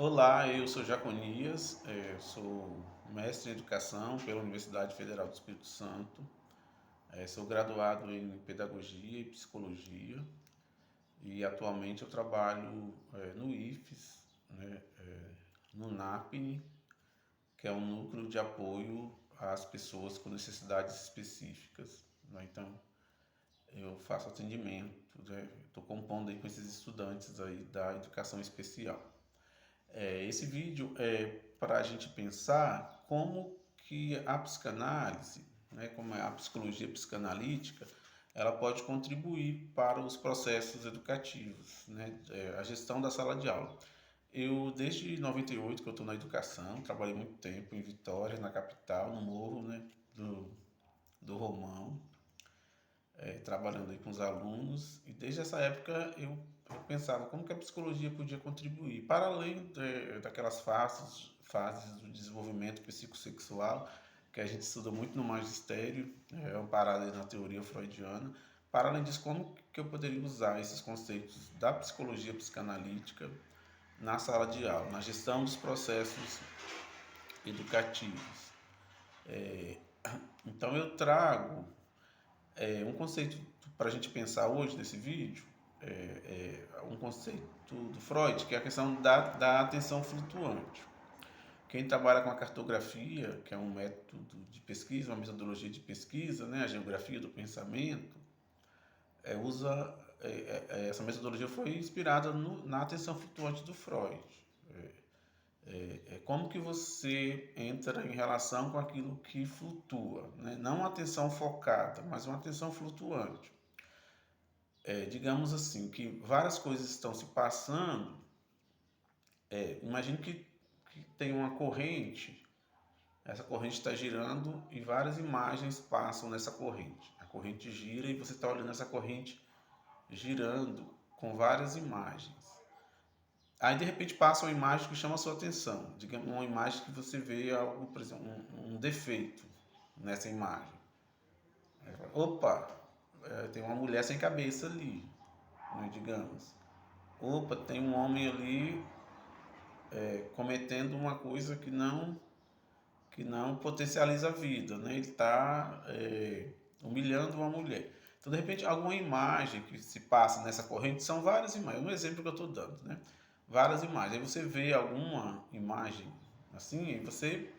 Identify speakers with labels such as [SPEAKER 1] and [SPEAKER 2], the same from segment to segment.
[SPEAKER 1] Olá, eu sou Jaconias, sou mestre em educação pela Universidade Federal do Espírito Santo, sou graduado em pedagogia e psicologia e atualmente eu trabalho no IFES, né, no NAPNE, que é um núcleo de apoio às pessoas com necessidades específicas, né? Então eu faço atendimento, né? Estou compondo aí com esses estudantes aí da educação especial. Esse vídeo é para a gente pensar como que a psicanálise, né, como é a psicologia psicanalítica, ela pode contribuir para os processos educativos, né, a gestão da sala de aula. Eu, desde 98 que eu estou na educação, trabalhei muito tempo em Vitória, na capital, no morro, né, do Romão, trabalhando aí com os alunos, e desde essa época eu pensava como que a psicologia podia contribuir, para além daquelas fases do desenvolvimento psicossexual, que a gente estuda muito no magistério, amparado aí na teoria freudiana. Para além disso, como que eu poderia usar esses conceitos da psicologia psicanalítica na sala de aula, na gestão dos processos educativos. Então eu trago um conceito para a gente pensar hoje nesse vídeo, um conceito do Freud, que é a questão da atenção flutuante. Quem trabalha com a cartografia, que é um método de pesquisa, uma metodologia de pesquisa, né, a geografia do pensamento, usa essa metodologia foi inspirada na atenção flutuante do Freud. Como que você entra em relação com aquilo que flutua, né? Não uma atenção focada, mas uma atenção flutuante. Digamos assim, que várias coisas estão se passando. Imagine que tem uma corrente, essa corrente está girando e várias imagens passam nessa corrente. A corrente gira e você está olhando essa corrente girando com várias imagens. Aí de repente passa uma imagem que chama a sua atenção, digamos uma imagem que você vê algo, por exemplo, um defeito nessa imagem. Opa, tem uma mulher sem cabeça ali, né, digamos. Opa, tem um homem ali cometendo uma coisa que não potencializa a vida, né? Ele está humilhando uma mulher. Então, de repente, alguma imagem que se passa nessa corrente, são várias imagens, um exemplo que eu estou dando, né? Várias imagens. Aí você vê alguma imagem assim, e você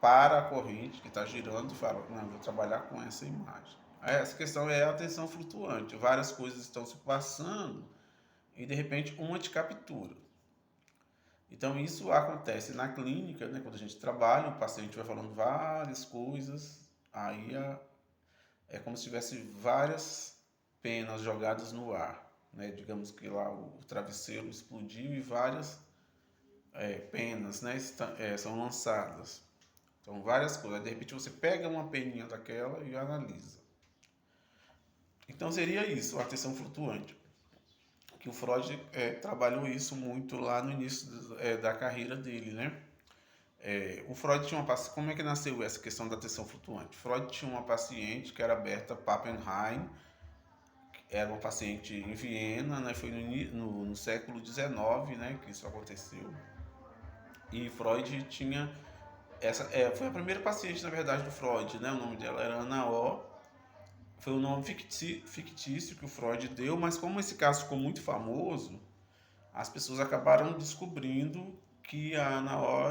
[SPEAKER 1] para a corrente que está girando e fala, não, vou trabalhar com essa imagem. Aí essa questão é a atenção flutuante. Várias coisas estão se passando e, de repente, uma te captura. Então, isso acontece na clínica, né? Quando a gente trabalha, o paciente vai falando várias coisas, aí é como se tivesse várias penas jogadas no ar, né? Digamos que lá o travesseiro explodiu e várias penas, né, são lançadas. Então, várias coisas. De repente, você pega uma peninha daquela e analisa. Então, seria isso, a atenção flutuante. Que o Freud trabalhou isso muito lá no início da carreira dele, né? O Freud tinha uma paciente. Como é que nasceu essa questão da atenção flutuante? Freud tinha uma paciente que era Berta Pappenheim, era uma paciente em Viena, né? Foi no século XIX, né, que isso aconteceu. E Freud tinha foi a primeira paciente, na verdade, do Freud, né? O nome dela era Ana O. Foi um nome fictício que o Freud deu, mas como esse caso ficou muito famoso, as pessoas acabaram descobrindo que a Ana O,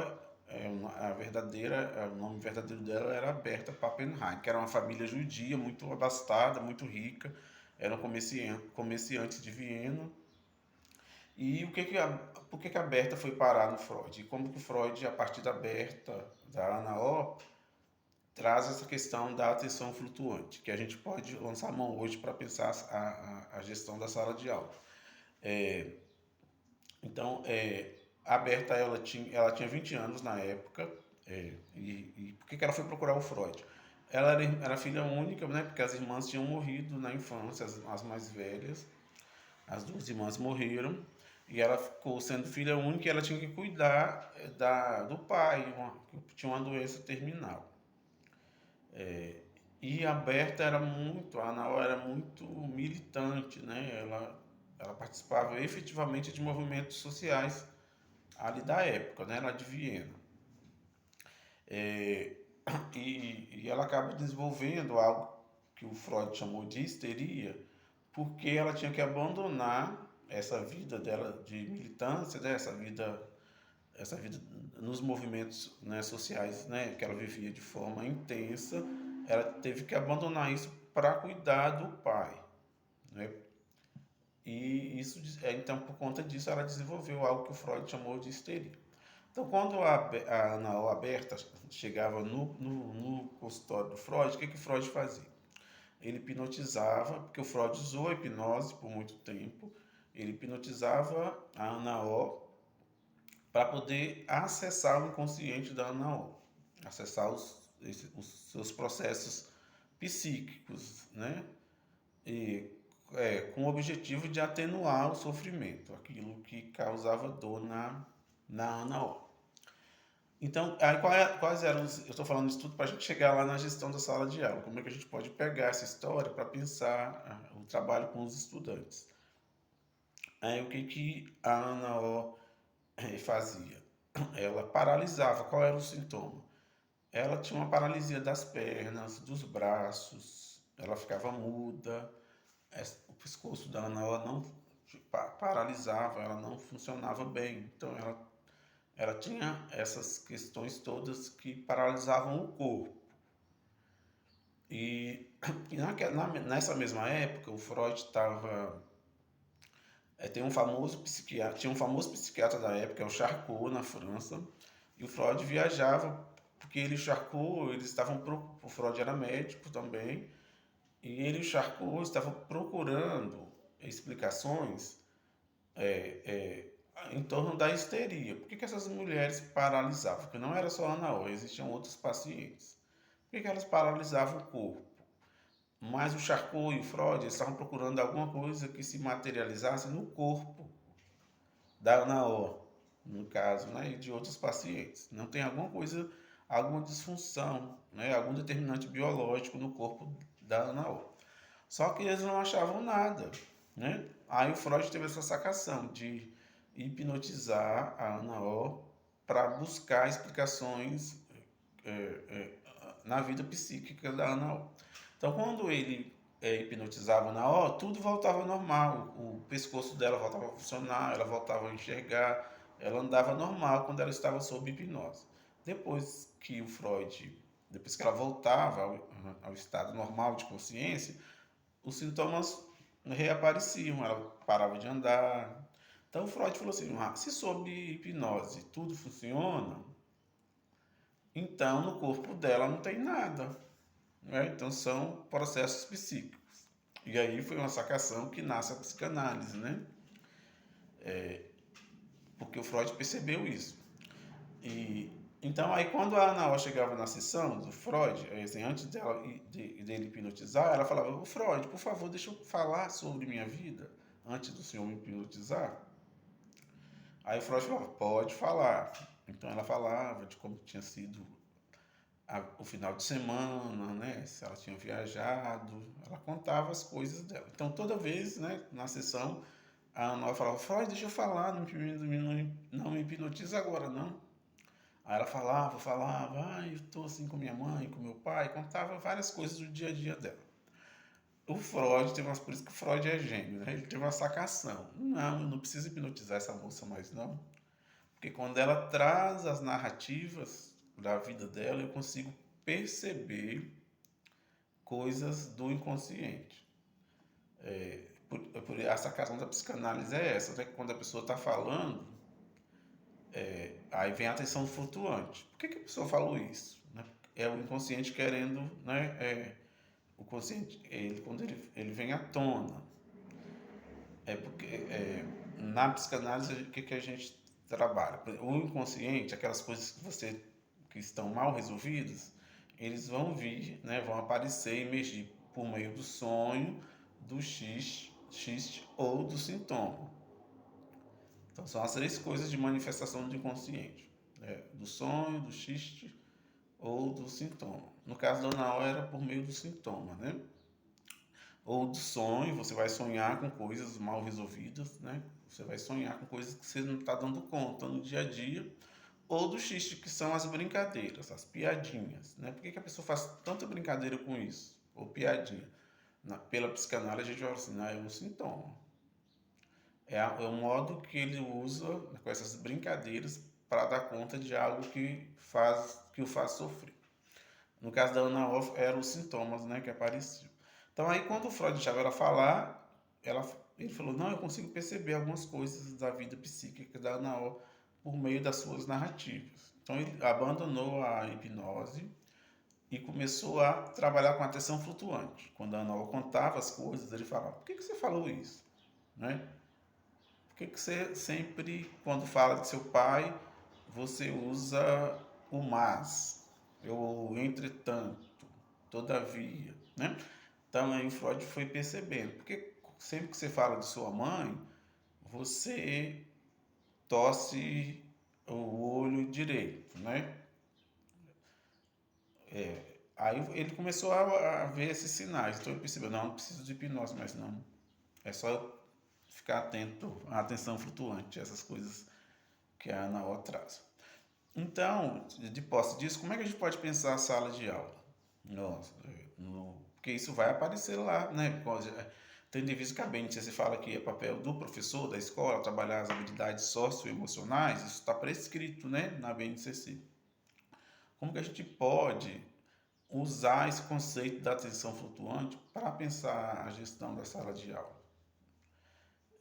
[SPEAKER 1] o nome verdadeiro dela era Berta Pappenheim, que era uma família judia muito abastada, muito rica, eram comerciantes de Viena. E por que a Berta foi parar no Freud? E como que o Freud, a partir da Berta, da Ana O, traz essa questão da atenção flutuante, que a gente pode lançar a mão hoje para pensar a gestão da sala de aula. Então, a Berta ela tinha 20 anos na época, e por que ela foi procurar o Freud? Ela era filha única, né, porque as irmãs tinham morrido na infância, as mais velhas, as duas irmãs morreram, e ela ficou sendo filha única e ela tinha que cuidar do pai, que tinha uma doença terminal. E a Berta a Ana era muito militante, né? Ela participava efetivamente de movimentos sociais ali da época, né? Lá de Viena. É, e ela acaba desenvolvendo algo que o Freud chamou de histeria, porque ela tinha que abandonar essa vida dela de militância, né? Essa vida nos movimentos, né, sociais, né, que ela vivia de forma intensa. Ela teve que abandonar isso para cuidar do pai, né? E isso, então, por conta disso, ela desenvolveu algo que o Freud chamou de histeria. Então, quando a Ana O Aberta chegava no consultório do Freud, o que o Freud fazia? Ele hipnotizava, porque o Freud usou a hipnose por muito tempo, ele hipnotizava a Ana O para poder acessar o inconsciente da Ana O, acessar os seus processos psíquicos, né? E, com o objetivo de atenuar o sofrimento, aquilo que causava dor na Ana O. Então, aí quais eram eu estou falando isso tudo para a gente chegar lá na gestão da sala de aula. Como é que a gente pode pegar essa história para pensar o trabalho com os estudantes? Aí o que a Ana O fazia? Ela paralisava. Qual era o sintoma? Ela tinha uma paralisia das pernas, dos braços, ela ficava muda, o pescoço da Ana O não paralisava, ela não funcionava bem. Então ela tinha essas questões todas que paralisavam o corpo. E nessa mesma época, o Freud estava. Tem um famoso psiquiatra, tinha um famoso psiquiatra da época, é o Charcot, na França, e o Freud viajava, porque ele e o Charcot, eles estavam. O Freud era médico também, e ele e o Charcot estavam procurando explicações é, é, em torno da histeria. Por que essas mulheres paralisavam? Porque não era só a Ana O, existiam outros pacientes. Por que elas paralisavam o corpo? Mas o Charcot e o Freud estavam procurando alguma coisa que se materializasse no corpo da Ana O, no caso, né, e de outros pacientes. Não tem alguma coisa, alguma disfunção, né, algum determinante biológico no corpo da Ana O. Só que eles não achavam nada, né? Aí o Freud teve essa sacação de hipnotizar a Ana O para buscar explicações é, é, na vida psíquica da Ana O. Então, quando ele hipnotizava a Ana O, tudo voltava ao normal. O pescoço dela voltava a funcionar, ela voltava a enxergar, ela andava normal quando ela estava sob hipnose. Depois que o Freud, depois que ela voltava ao estado normal de consciência, os sintomas reapareciam, ela parava de andar. Então Freud falou assim: se sob hipnose tudo funciona, então no corpo dela não tem nada, né? Então são processos psíquicos. E aí foi uma sacação que nasce a psicanálise, né? Porque o Freud percebeu isso. E então aí quando a Ana O chegava na sessão do Freud, assim, antes dele hipnotizar, ela falava: "O Freud, por favor, deixa eu falar sobre minha vida antes do senhor me hipnotizar". Aí o Freud falava: "Pode falar". Então ela falava de como tinha sido o final de semana, né? Se ela tinha viajado, ela contava as coisas dela. Então toda vez, né, na sessão, a Ana falava: "Freud, deixa eu falar, não me hipnotiza agora, não". Aí ela falava, eu tô assim com minha mãe, com meu pai, contava várias coisas do dia a dia dela. O Freud teve por isso que o Freud é gênio, né? Ele teve uma sacação. Não, eu não preciso hipnotizar essa moça mais não, porque quando ela traz as narrativas da vida dela, eu consigo perceber coisas do inconsciente. A sacação da psicanálise é essa, né? Quando a pessoa está falando, aí vem a atenção flutuante. Por que a pessoa falou isso? Né? É o inconsciente querendo, né? O consciente, quando ele vem à tona. Porque na psicanálise, o que a gente trabalha? O inconsciente, aquelas coisas que estão mal resolvidas, eles vão vir, né? Vão aparecer e emergir por meio do sonho, do xiste ou do sintoma. Então são as três coisas de manifestação do inconsciente, né? Do sonho, do xiste ou do sintoma. No caso da Ana O era por meio do sintoma, né? Ou do sonho, você vai sonhar com coisas mal resolvidas, né? Você vai sonhar com coisas que você não está dando conta no dia a dia, ou do xiste, que são as brincadeiras, as piadinhas, né? Por que que a pessoa faz tanta brincadeira com isso? Ou piadinha? Pela psicanálise, a gente vai assim, é um sintoma. É o modo que ele usa com essas brincadeiras para dar conta de algo que o faz sofrer. No caso da Ana Off, eram os sintomas, né, que apareciam. Então aí quando o Freud deixava ela falar, ele falou, não, eu consigo perceber algumas coisas da vida psíquica da Ana Off por meio das suas narrativas. Então ele abandonou a hipnose e começou a trabalhar com atenção flutuante. Quando a Ana Off contava as coisas, ele falava, por que você falou isso? Né? Por que você sempre, quando fala de seu pai, você usa o mas, o entretanto, todavia, né? Então aí o Freud foi percebendo, porque sempre que você fala de sua mãe, você torce o olho direito, né? Aí ele começou a ver esses sinais, então ele percebeu, não preciso de hipnose, mas não, é só ficar atento à atenção flutuante, essas coisas que a Ana O traz. Então, de posse disso, como é que a gente pode pensar a sala de aula? Nossa, porque isso vai aparecer lá, né? Tendo em vista que a BNCC fala que é papel do professor, da escola, trabalhar as habilidades socioemocionais, isso está prescrito, né, na BNCC. Como que a gente pode usar esse conceito da atenção flutuante para pensar a gestão da sala de aula?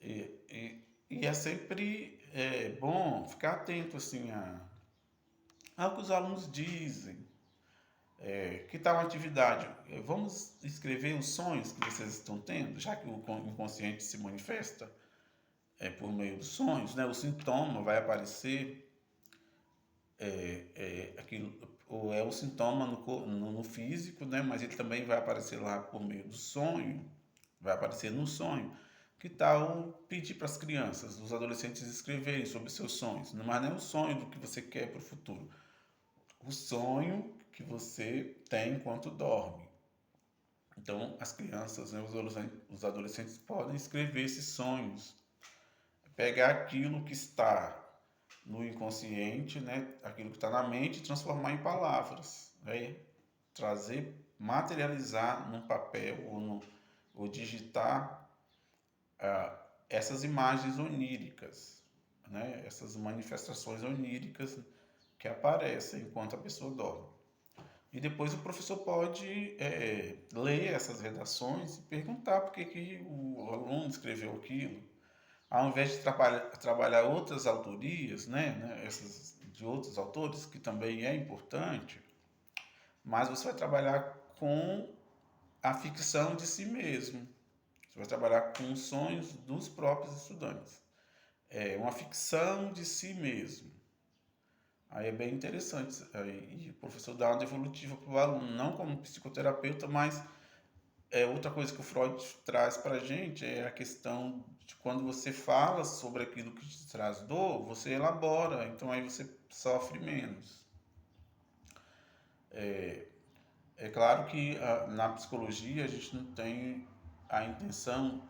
[SPEAKER 1] E é sempre bom ficar atento assim, ao que os alunos dizem. Que tal uma atividade? Vamos escrever os sonhos que vocês estão tendo, já que o inconsciente se manifesta por meio dos sonhos, né? O sintoma vai aparecer, aquilo, é o sintoma no físico, né? Mas ele também vai aparecer lá por meio do sonho, vai aparecer no sonho. Que tal pedir para as crianças, os adolescentes escreverem sobre seus sonhos? Mas não é o sonho do que você quer para o futuro, o sonho que você tem enquanto dorme. Então, as crianças, né, os adolescentes podem escrever esses sonhos, pegar aquilo que está no inconsciente, né, aquilo que está na mente, e transformar em palavras, né, trazer, materializar num papel ou digitar essas imagens oníricas, né, essas manifestações oníricas que aparecem enquanto a pessoa dorme. E depois o professor pode ler essas redações e perguntar por que o aluno escreveu aquilo. Ao invés de trabalhar outras autorias, essas de outros autores, que também é importante, mas você vai trabalhar com a ficção de si mesmo. Você vai trabalhar com os sonhos dos próprios estudantes. É uma ficção de si mesmo. Aí é bem interessante. E o professor dá uma devolutiva para o aluno, não como psicoterapeuta, mas outra coisa que o Freud traz para a gente é a questão de quando você fala sobre aquilo que te traz dor, você elabora, então aí você sofre menos. É claro que na psicologia a gente não tem a intenção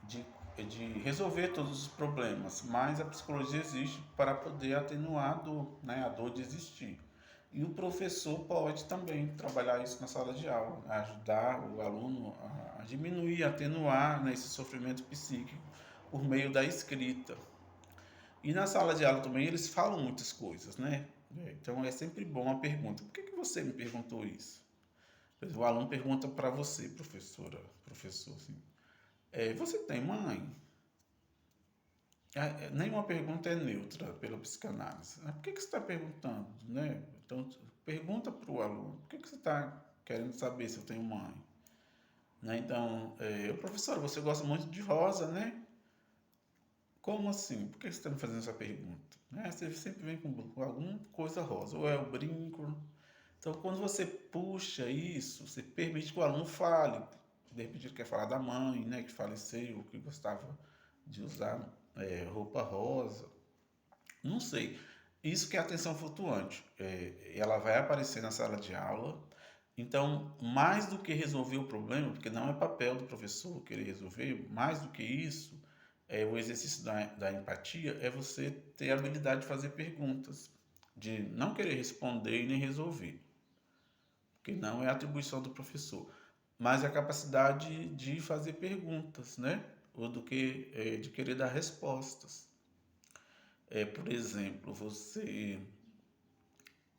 [SPEAKER 1] de, de resolver todos os problemas, mas a psicologia existe para poder atenuar a dor, né? A dor de existir. E o professor pode também trabalhar isso na sala de aula, ajudar o aluno a diminuir, atenuar, né, esse sofrimento psíquico por meio da escrita. E na sala de aula também eles falam muitas coisas, né? Então é sempre bom a pergunta: por que você me perguntou isso? O aluno pergunta para você, professor, assim, você tem mãe? Nenhuma pergunta é neutra pela psicanálise. Por que você está perguntando, né? Então, pergunta para o aluno, por que você está querendo saber se eu tenho mãe? Né? Então, professor, você gosta muito de rosa, né? Como assim? Por que você está me fazendo essa pergunta? Você sempre vem com alguma coisa rosa, ou é o brinco. Então, quando você puxa isso, você permite que o aluno fale. De repente ele quer falar da mãe, né, que faleceu, que gostava de usar roupa rosa. Não sei. Isso que é atenção flutuante. Ela vai aparecer na sala de aula. Então, mais do que resolver o problema, porque não é papel do professor querer resolver, mais do que isso, O exercício da empatia é você ter a habilidade de fazer perguntas, de não querer responder e nem resolver, porque não é atribuição do professor, mas a capacidade de fazer perguntas, né? Ou do que de querer dar respostas. Por exemplo, você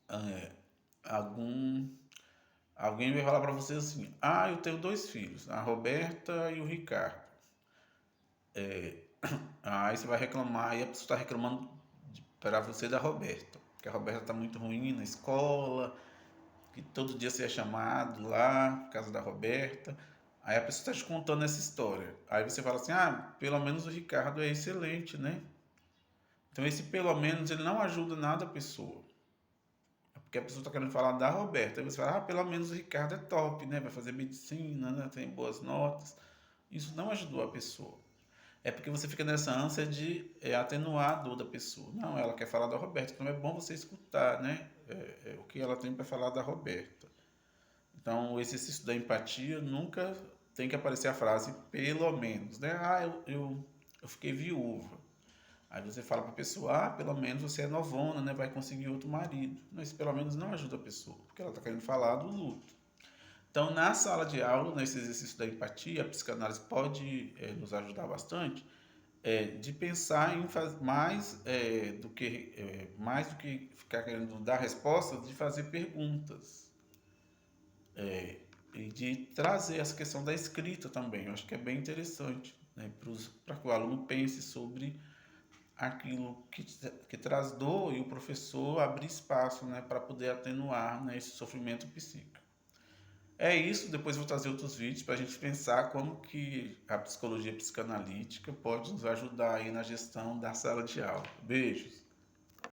[SPEAKER 1] é, algum alguém vai falar para você assim: "Ah, eu tenho dois filhos, a Roberta e o Ricardo". Aí você vai reclamar, e a pessoa está reclamando para você da Roberta, que a Roberta está muito ruim na escola, que todo dia você é chamado lá por causa da Roberta. Aí a pessoa está te contando essa história. Aí você fala assim: "Ah, pelo menos o Ricardo é excelente, né?". Então esse pelo menos ele não ajuda nada a pessoa. É porque a pessoa está querendo falar da Roberta. Aí você fala: "Ah, pelo menos o Ricardo é top, né? Vai fazer medicina, né? Tem boas notas". Isso não ajudou a pessoa. É porque você fica nessa ânsia de atenuar a dor da pessoa. Não, ela quer falar da Roberta, então é bom você escutar, né? O que ela tem para falar da Roberta. Então, o exercício da empatia nunca tem que aparecer a frase pelo menos, né? Ah, eu fiquei viúva. Aí você fala para a pessoa: "Ah, pelo menos você é novona, né? Vai conseguir outro marido". Mas pelo menos não ajuda a pessoa, porque ela está querendo falar do luto. Então, na sala de aula, nesse exercício da empatia, a psicanálise pode nos ajudar bastante, de pensar em mais, mais do que ficar querendo dar respostas, de fazer perguntas, e de trazer essa questão da escrita também. Eu acho que é bem interessante, né, para que o aluno pense sobre aquilo que traz dor e o professor abrir espaço, né, para poder atenuar, né, esse sofrimento psíquico. É isso, depois vou trazer outros vídeos para a gente pensar como que a psicologia psicanalítica pode nos ajudar aí na gestão da sala de aula. Beijos!